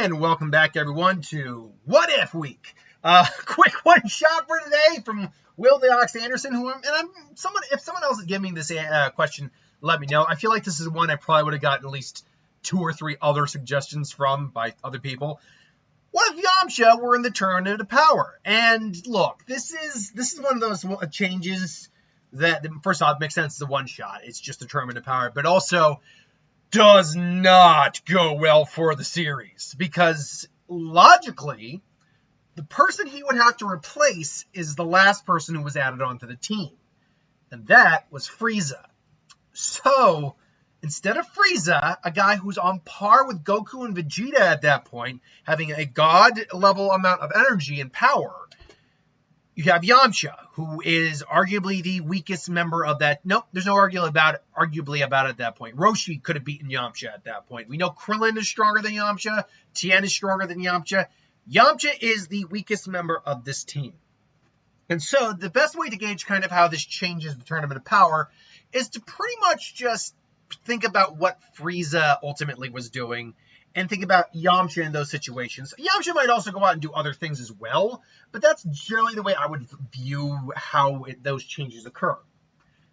And welcome back, everyone, to What If Week. Quick one shot for today from Will the Ox Anderson. If someone else is giving me this question, let me know. I feel like this is one I probably would have gotten at least 2 or 3 other suggestions from by other people. What if Yamcha were in the Tournament of Power? And look, this is one of those changes that, first off, makes sense as a one shot. It's just the Tournament of Power, but also does not go well for the series, because logically, the person he would have to replace is the last person who was added onto the team, and that was Frieza. So instead of Frieza, a guy who's on par with Goku and Vegeta at that point, having a god-level amount of energy and power, you have Yamcha, who is arguably the weakest member of that. Nope, there's no arguably about it at that point. Roshi could have beaten Yamcha at that point. We know Krillin is stronger than Yamcha. Tien is stronger than Yamcha. Yamcha is the weakest member of this team. And so the best way to gauge kind of how this changes the Tournament of Power is to pretty much just think about what Frieza ultimately was doing and think about Yamcha in those situations. Yamcha might also go out and do other things as well, but that's generally the way I would view how those changes occur.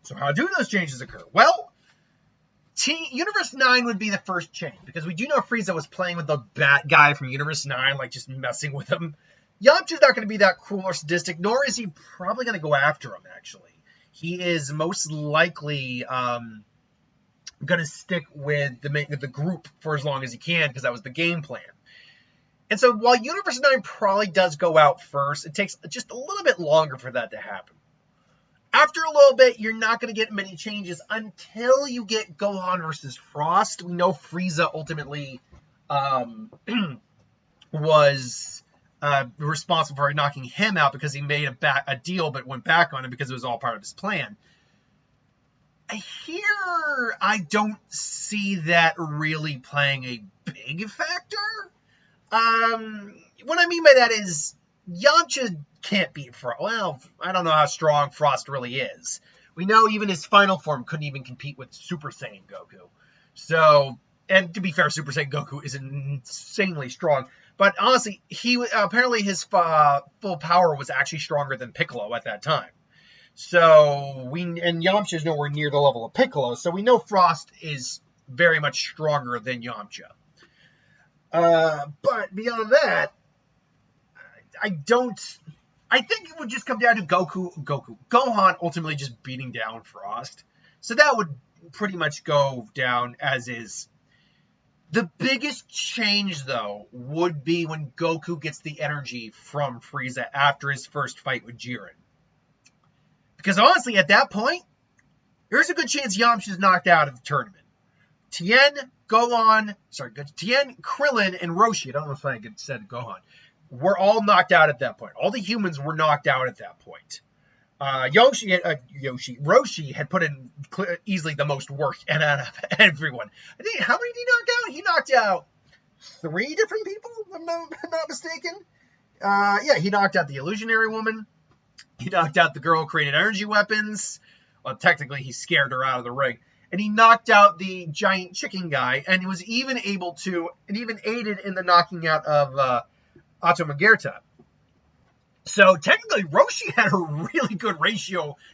So how do those changes occur? Well, Universe 9 would be the first change, because we do know Frieza was playing with the bat guy from Universe 9, like just messing with him. Yamcha's not going to be that cruel or sadistic, nor is he probably going to go after him, actually. He is most likely going to stick with the group for as long as he can, because that was the game plan. And so while Universe 9 probably does go out first, it takes just a little bit longer for that to happen. After a little bit, you're not going to get many changes until you get Gohan versus Frost. We know Frieza ultimately was responsible for knocking him out because he made a deal but went back on it because it was all part of his plan. Here, I don't see that really playing a big factor. What I mean by that is, Yamcha can't beat Frost. Well, I don't know how strong Frost really is. We know even his final form couldn't even compete with Super Saiyan Goku. So, and to be fair, Super Saiyan Goku is insanely strong. But honestly, apparently his full power was actually stronger than Piccolo at that time. So, and Yamcha is nowhere near the level of Piccolo, so we know Frost is very much stronger than Yamcha. But beyond that, I think it would just come down to Gohan ultimately just beating down Frost. So that would pretty much go down as is. The biggest change, though, would be when Goku gets the energy from Frieza after his first fight with Jiren. Because honestly, at that point, there's a good chance Yamcha's knocked out of the tournament. Tien, Krillin, and Roshi, I don't know if I said Gohan, were all knocked out at that point. All the humans were knocked out at that point. Roshi had put in easily the most work out of everyone. I think, how many did he knock out? He knocked out 3 different people, if I'm not mistaken. He knocked out the illusionary woman. He knocked out the girl who created energy weapons. Well, technically, he scared her out of the ring. And he knocked out the giant chicken guy, and he was even aided in the knocking out of Automagerta. So technically, Roshi had a really good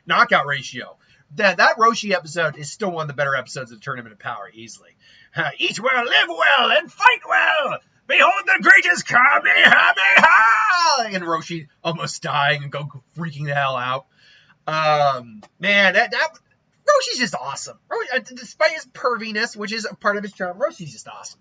knockout ratio. That Roshi episode is still one of the better episodes of the Tournament of Power, easily. Eat well, live well, and fight well! Behold the greatest Kamehameha! And Roshi almost dying and Goku freaking the hell out. Man, Roshi's just awesome. Despite his perviness, which is a part of his charm, Roshi's just awesome.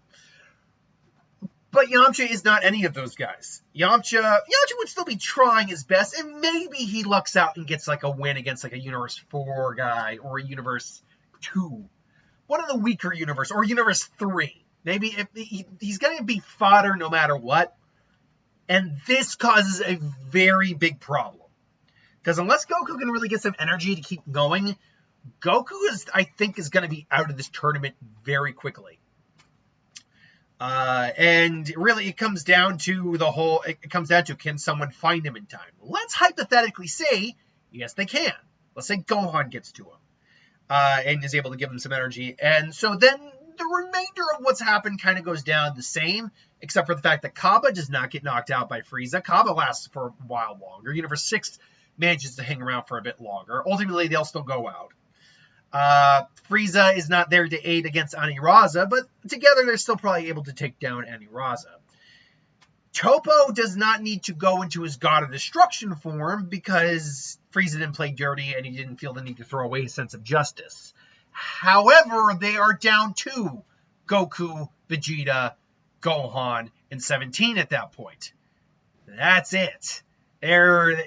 But Yamcha is not any of those guys. Yamcha would still be trying his best, and maybe he lucks out and gets like a win against like a Universe 4 guy or a Universe 2. One of the weaker Universe, or Universe 3. Maybe he's going to be fodder no matter what. And this causes a very big problem. Because unless Goku can really get some energy to keep going, Goku I think is going to be out of this tournament very quickly. And really it comes down to can someone find him in time? Let's hypothetically say, yes, they can. Let's say Gohan gets to him. And is able to give him some energy. And so then the remainder of what's happened kind of goes down the same, except for the fact that Kaba does not get knocked out by Frieza. Kaba lasts for a while longer. Universe 6 manages to hang around for a bit longer. Ultimately, they'll still go out. Frieza is not there to aid against Aniraza, but together they're still probably able to take down Aniraza. Toppo does not need to go into his God of Destruction form because Frieza didn't play dirty and he didn't feel the need to throw away his sense of justice. However, they are down to Goku, Vegeta, Gohan, and 17 at that point. That's it. At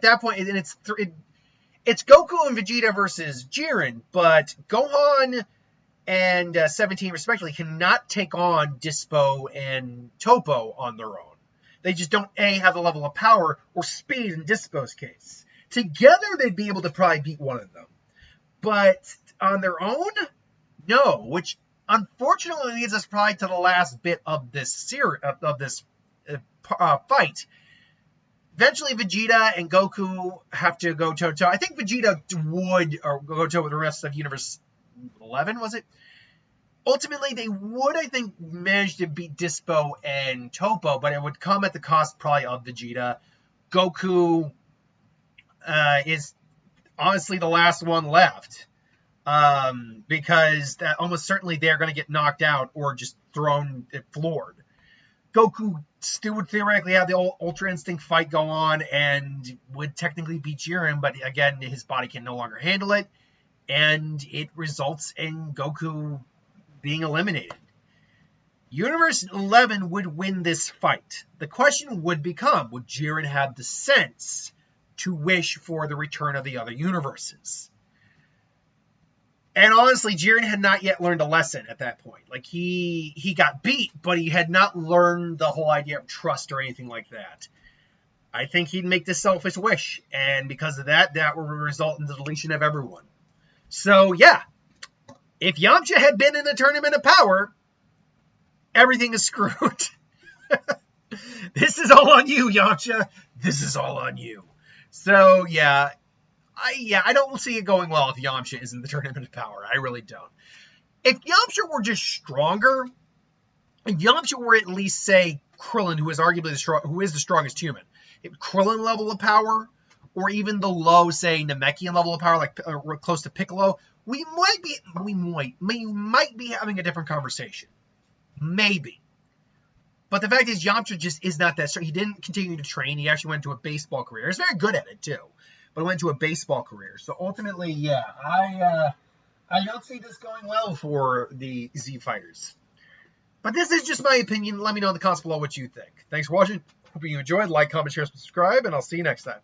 that point, and it's Goku and Vegeta versus Jiren, but Gohan and 17 respectively cannot take on Dispo and Toppo on their own. They just don't have the level of power or speed in Dispo's case. Together, they'd be able to probably beat one of them. But on their own, no. Which unfortunately leads us probably to the last bit of this fight. Eventually, Vegeta and Goku have to go toe-to-toe. I think Vegeta would go toe-to-toe with the rest of Universe 11, was it? Ultimately, they would, I think, manage to beat Dispo and Toppo, but it would come at the cost probably of Vegeta. Goku is honestly the last one left, because that almost certainly they're going to get knocked out or just thrown, floored. Goku still would theoretically have the Ultra Instinct fight go on and would technically beat Jiren, but again, his body can no longer handle it, and it results in Goku being eliminated. Universe 11 would win this fight. The question would become, would Jiren have the sense to wish for the return of the other universes? And honestly, Jiren had not yet learned a lesson at that point. Like, he got beat, but he had not learned the whole idea of trust or anything like that. I think he'd make this selfish wish, and because of that, that would result in the deletion of everyone. So, yeah, if Yamcha had been in the Tournament of Power, everything is screwed. This is all on you, Yamcha. This is all on you. So, yeah, I don't see it going well if Yamcha is in the Tournament of Power. I really don't. If Yamcha were just stronger, if Yamcha were at least, say, Krillin, who is arguably the strongest human, if Krillin level of power, or even the low, say, Namekian level of power, like close to Piccolo, we might be having a different conversation. Maybe. But the fact is, Yamcha just is not that strong. He didn't continue to train. He actually went into a baseball career. He's very good at it, too. But he went to a baseball career. So ultimately, yeah, I don't see this going well for the Z Fighters. But this is just my opinion. Let me know in the comments below what you think. Thanks for watching. Hope you enjoyed. Like, comment, share, subscribe, and I'll see you next time.